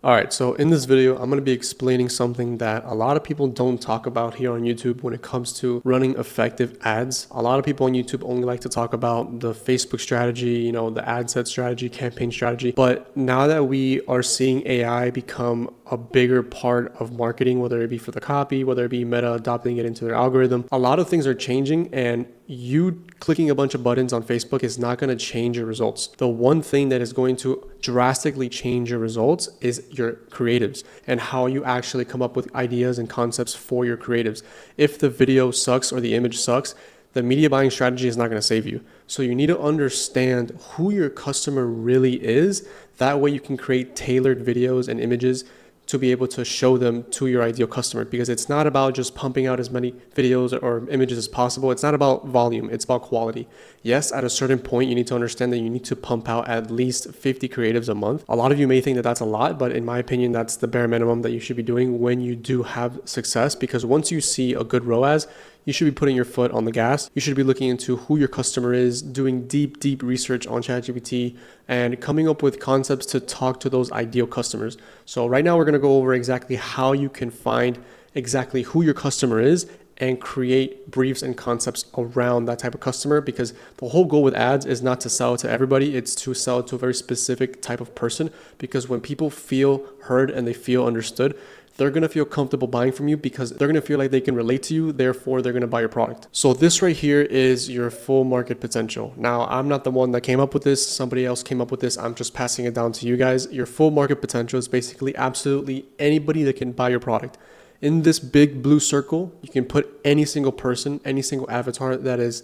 All right, so in this video, I'm going to be explaining something that a lot of people don't talk about here on YouTube when it comes to running effective ads. A lot of people on YouTube only like to talk about the Facebook strategy, the ad set strategy, campaign strategy. But now that we are seeing AI become a bigger part of marketing, whether it be for the copy, whether it be Meta adopting it into their algorithm, a lot of things are changing, and you clicking a bunch of buttons on Facebook is not going to change your results. The one thing that is going to drastically change your results is your creatives and how you actually come up with ideas and concepts for your creatives. If the video sucks or the image sucks, the media buying strategy is not going to save you. So you need to understand who your customer really is. That way you can create tailored videos and images to be able to show them to your ideal customer, because it's not about just pumping out as many videos or images as possible. It's not about volume, it's about quality. Yes, at a certain point, you need to understand that you need to pump out at least 50 creatives a month. A lot of you may think that that's a lot, but in my opinion, that's the bare minimum that you should be doing when you do have success, because once you see a good ROAS, you should be putting your foot on the gas. You should be looking into who your customer is, doing deep research on ChatGPT, and coming up with concepts to talk to those ideal customers. So right now we're going to go over exactly how you can find exactly who your customer is and create briefs and concepts around that type of customer, because the whole goal with ads is not to sell to everybody. It's to sell to a very specific type of person, because when people feel heard and they feel understood, they're going to feel comfortable buying from you, because they're going to feel like they can relate to you. Therefore, they're going to buy your product. So this right here is your full market potential. Now, I'm not the one that came up with this. Somebody else came up with this. I'm just passing it down to you guys. Your full market potential is basically absolutely anybody that can buy your product. In this big blue circle, you can put any single person, any single avatar that is,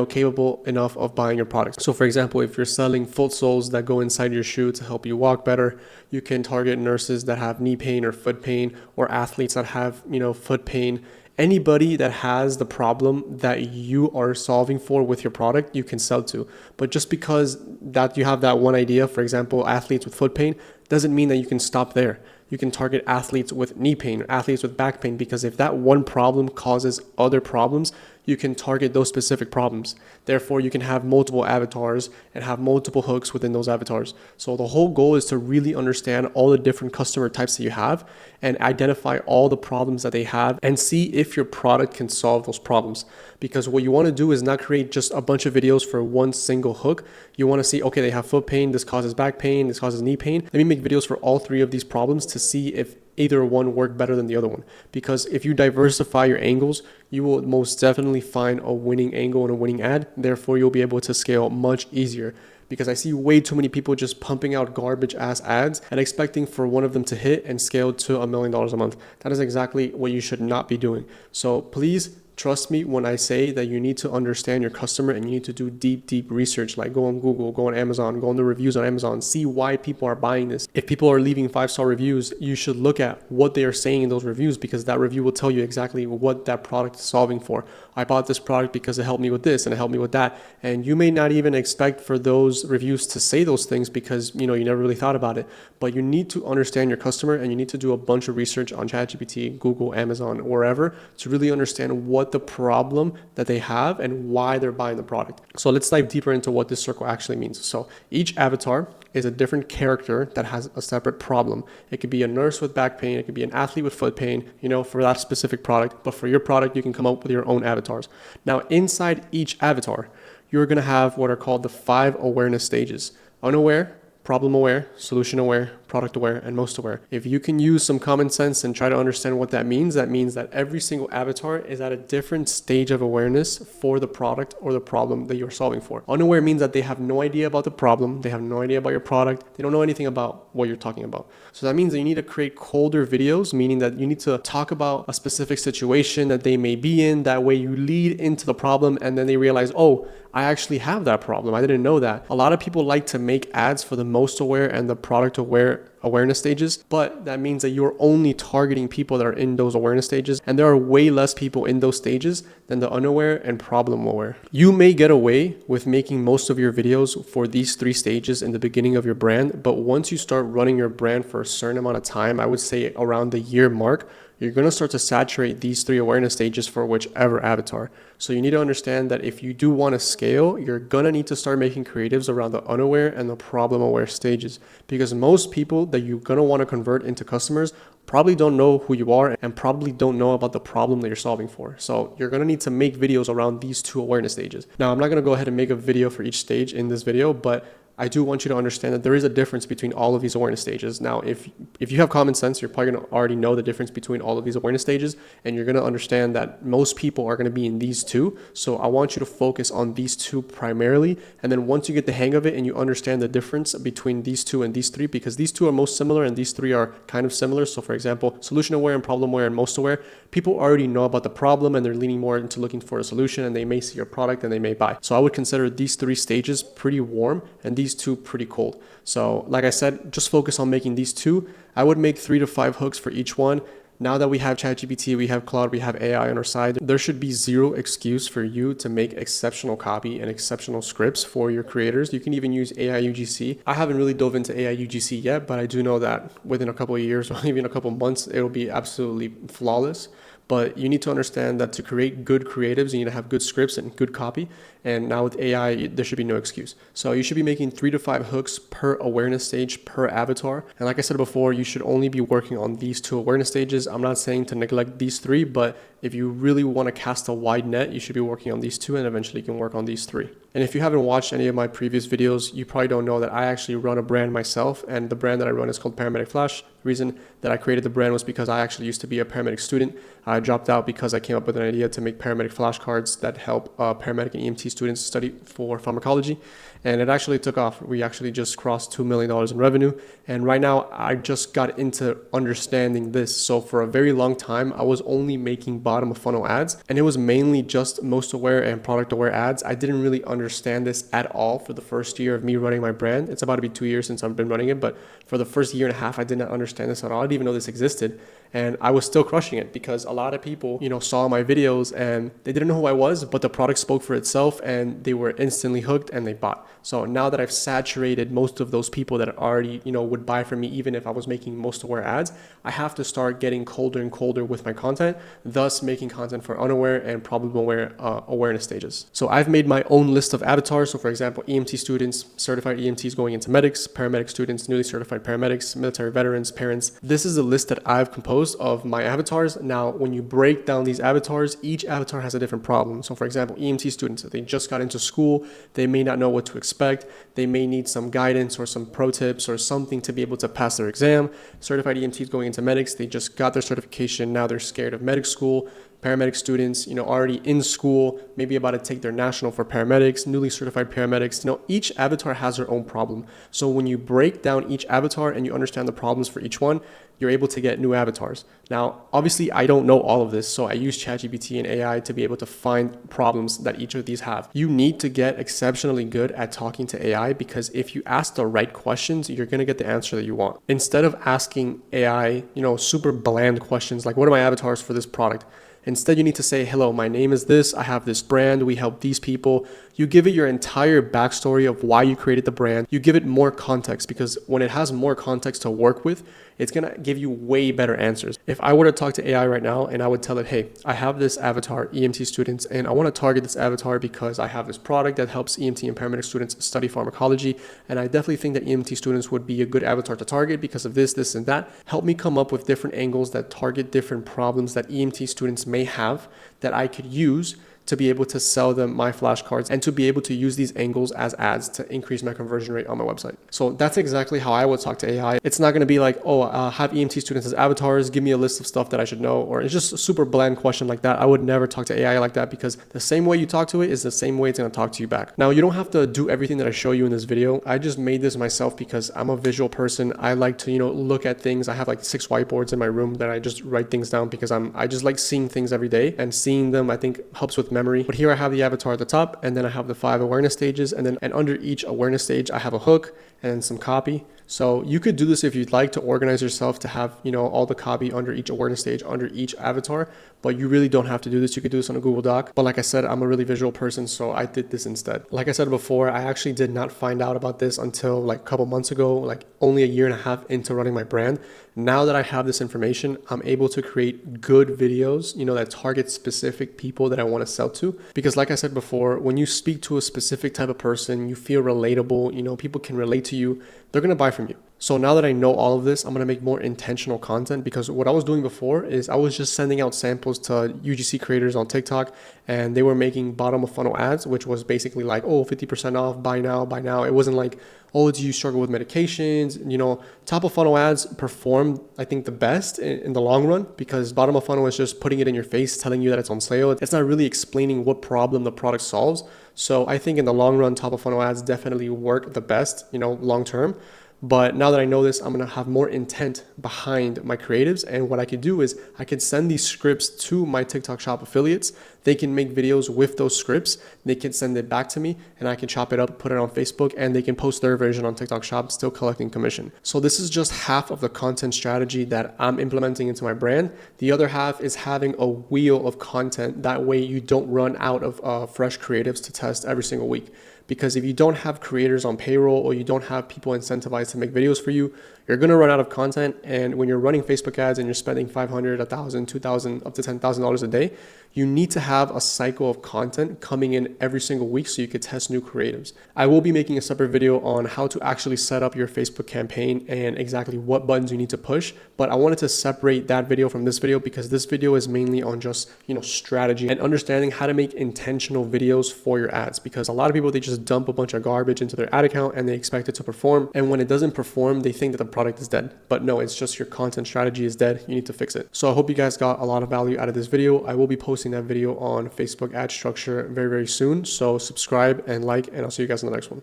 capable enough of buying your product. So for example, if you're selling foot soles that go inside your shoe to help you walk better, you can target nurses that have knee pain or foot pain, or athletes that have, foot pain. Anybody that has the problem that you are solving for with your product, you can sell to. But just because that you have that one idea, for example, athletes with foot pain, doesn't mean that you can stop there. You can target athletes with knee pain, or athletes with back pain, because if that one problem causes other problems, you can target those specific problems. Therefore, you can have multiple avatars and have multiple hooks within those avatars. So the whole goal is to really understand all the different customer types that you have and identify all the problems that they have and see if your product can solve those problems. Because what you want to do is not create just a bunch of videos for one single hook. You want to see, okay, they have foot pain, this causes back pain, this causes knee pain. Let me make videos for all three of these problems to see if either one work better than the other one. Because if you diversify your angles, you will most definitely find a winning angle and a winning ad. Therefore, you'll be able to scale much easier. Because I see way too many people just pumping out garbage ass ads and expecting for one of them to hit and scale to $1 million a month. That is exactly what you should not be doing. So please trust me when I say that you need to understand your customer and you need to do deep research. Like go on Google, go on Amazon, go on the reviews on Amazon, see why people are buying this. If people are leaving 5-star reviews, you should look at what they are saying in those reviews, because that review will tell you exactly what that product is solving for. I bought this product because it helped me with this and it helped me with that. And you may not even expect for those reviews to say those things because you never really thought about it. But you need to understand your customer and you need to do a bunch of research on ChatGPT, Google, Amazon, wherever, to really understand what the problem that they have and why they're buying the product. So let's dive deeper into what this circle actually means. So each avatar is a different character that has a separate problem. It could be a nurse with back pain, it could be an athlete with foot pain, for that specific product. But for your product, you can come up with your own avatars. Now, inside each avatar, you're going to have what are called the 5 awareness stages: unaware, problem aware, solution aware, product aware, and most aware. If you can use some common sense and try to understand what that means that every single avatar is at a different stage of awareness for the product or the problem that you're solving for. Unaware means that they have no idea about the problem, they have no idea about your product, they don't know anything about what you're talking about. So that means that you need to create colder videos, meaning that you need to talk about a specific situation that they may be in. That way you lead into the problem and then they realize, oh, I actually have that problem. I didn't know that. A lot of people like to make ads for the most aware and the product aware awareness stages, but that means that you're only targeting people that are in those awareness stages, and there are way less people in those stages than the unaware and problem aware. You may get away with making most of your videos for these 3 stages in the beginning of your brand, but once you start running your brand for a certain amount of time, I would say around the year mark, you're going to start to saturate these 3 awareness stages for whichever avatar. So you need to understand that if you do want to scale, you're going to need to start making creatives around the unaware and the problem aware stages, because most people that you're going to want to convert into customers probably don't know who you are and probably don't know about the problem that you're solving for. So you're going to need to make videos around these two awareness stages. Now, I'm not going to go ahead and make a video for each stage in this video, but I do want you to understand that there is a difference between all of these awareness stages. Now, if you have common sense, you're probably going to already know the difference between all of these awareness stages, and you're going to understand that most people are going to be in these two. So I want you to focus on these two primarily. And then once you get the hang of it and you understand the difference between these two and these three, because these two are most similar and these three are kind of similar. So for example, solution aware and problem aware and most aware, people already know about the problem and they're leaning more into looking for a solution, and they may see your product and they may buy. So I would consider these three stages pretty warm and these two pretty cold. So like I said, just focus on making these two. I would make 3 to 5 hooks for each one. Now that we have ChatGPT, we have Claude, we have AI on our side, there should be zero excuse for you to make exceptional copy and exceptional scripts for your creators. You can even use AI UGC. I haven't really dove into AI UGC yet, but I do know that within a couple of years or even a couple of months, it'll be absolutely flawless. But you need to understand that to create good creatives, you need to have good scripts and good copy. And now with AI, there should be no excuse. So you should be making 3 to 5 hooks per awareness stage per avatar. And like I said before, you should only be working on these 2 awareness stages. I'm not saying to neglect these 3, but if you really want to cast a wide net, you should be working on these 2, and eventually you can work on these 3. And if you haven't watched any of my previous videos, you probably don't know that I actually run a brand myself, and the brand that I run is called Paramedic Flash. The reason that I created the brand was because I actually used to be a paramedic student. I dropped out because I came up with an idea to make paramedic flashcards that help paramedic and EMT students study for pharmacology. And it actually took off. We actually just crossed $2 million in revenue. And right now I just got into understanding this. So for a very long time, I was only making bottom of funnel ads, and it was mainly just most aware and product aware ads. I didn't really understand this at all for the first year of me running my brand. It's about to be 2 years since I've been running it, but for the first year and a half, I did not understand this at all. I didn't even know this existed. And I was still crushing it because a lot of people, saw my videos and they didn't know who I was, but the product spoke for itself and they were instantly hooked and they bought. So now that I've saturated most of those people that already, would buy from me, even if I was making most aware ads, I have to start getting colder and colder with my content, thus making content for unaware and problem aware awareness stages. So I've made my own list of avatars. So for example, EMT students, certified EMTs going into medics, paramedic students, newly certified paramedics, military veterans, parents. This is a list that I've composed of my avatars. Now, when you break down these avatars, each avatar has a different problem. So for example, EMT students, they just got into school, they may not know what to expect, they may need some guidance or some pro tips or something to be able to pass their exam. Certified EMTs going into medics, they just got their certification, now they're scared of medic school. Paramedic students, already in school, maybe about to take their national for paramedics, newly certified paramedics. Each avatar has their own problem. So when you break down each avatar and you understand the problems for each one, you're able to get new avatars. Now, obviously, I don't know all of this, so I use ChatGPT and AI to be able to find problems that each of these have. You need to get exceptionally good at talking to AI, because if you ask the right questions, you're going to get the answer that you want. Instead of asking AI, super bland questions like, what are my avatars for this product? Instead, you need to say, hello, my name is this, I have this brand, we help these people. You give it your entire backstory of why you created the brand. You give it more context, because when it has more context to work with, it's going to give you way better answers. If I were to talk to AI right now and I would tell it, hey, I have this avatar, EMT students, and I want to target this avatar because I have this product that helps EMT and paramedic students study pharmacology. And I definitely think that EMT students would be a good avatar to target because of this, this, and that. Help me come up with different angles that target different problems that EMT students may have that I could use to be able to sell them my flashcards and to be able to use these angles as ads to increase my conversion rate on my website. So that's exactly how I would talk to AI. It's not going to be like, oh, have EMT students as avatars, give me a list of stuff that I should know, or it's just a super bland question like that. I would never talk to AI like that, because the same way you talk to it is the same way it's going to talk to you back. Now, you don't have to do everything that I show you in this video. I just made this myself because I'm a visual person. I like to, look at things. I have like 6 whiteboards in my room that I just write things down because I just like seeing things every day, and seeing them, I think, helps with memory. But here I have the avatar at the top, and then I have the 5 awareness stages, and under each awareness stage I have a hook and some copy. So you could do this if you'd like to organize yourself to have, all the copy under each awareness stage, under each avatar, but you really don't have to do this. You could do this on a Google Doc. But like I said, I'm a really visual person, so I did this instead. Like I said before, I actually did not find out about this until like a couple months ago, like only a year and a half into running my brand. Now that I have this information, I'm able to create good videos, that target specific people that I want to sell to. Because like I said before, when you speak to a specific type of person, you feel relatable, people can relate to you, they're going to buy from you. So now that I know all of this, I'm gonna make more intentional content, because what I was doing before is I was just sending out samples to UGC creators on TikTok, and they were making bottom of funnel ads, which was basically like, oh, 50% off, buy now, buy now. It wasn't like, oh, do you struggle with medications? You know, top of funnel ads perform, I think, the best in the long run, because bottom of funnel is just putting it in your face, telling you that it's on sale. It's not really explaining what problem the product solves. So I think in the long run, top of funnel ads definitely work the best, you know, long term. But now that I know this, I'm gonna have more intent behind my creatives. And what I could do is I could send these scripts to my TikTok shop affiliates. They can make videos with those scripts. They can send it back to me, and I can chop it up, put it on Facebook, and they can post their version on TikTok shop, still collecting commission. So this is just half of the content strategy that I'm implementing into my brand. The other half is having a wheel of content. That way you don't run out of fresh creatives to test every single week. Because if you don't have creators on payroll, or you don't have people incentivized to make videos for you, you're going to run out of content. And when you're running Facebook ads and you're spending $500, $1,000, $2,000, up to $10,000 a day, you need to have a cycle of content coming in every single week so you could test new creatives. I will be making a separate video on how to actually set up your Facebook campaign and exactly what buttons you need to push. But I wanted to separate that video from this video, because this video is mainly on just, you know, strategy and understanding how to make intentional videos for your ads. Because a lot of people, they just dump a bunch of garbage into their ad account and they expect it to perform. And when it doesn't perform, they think that the product is dead. But no, it's just your content strategy is dead. You need to fix it. So I hope you guys got a lot of value out of this video. I will be posting that video on Facebook ad structure very, very soon. So subscribe and like, and I'll see you guys in the next one.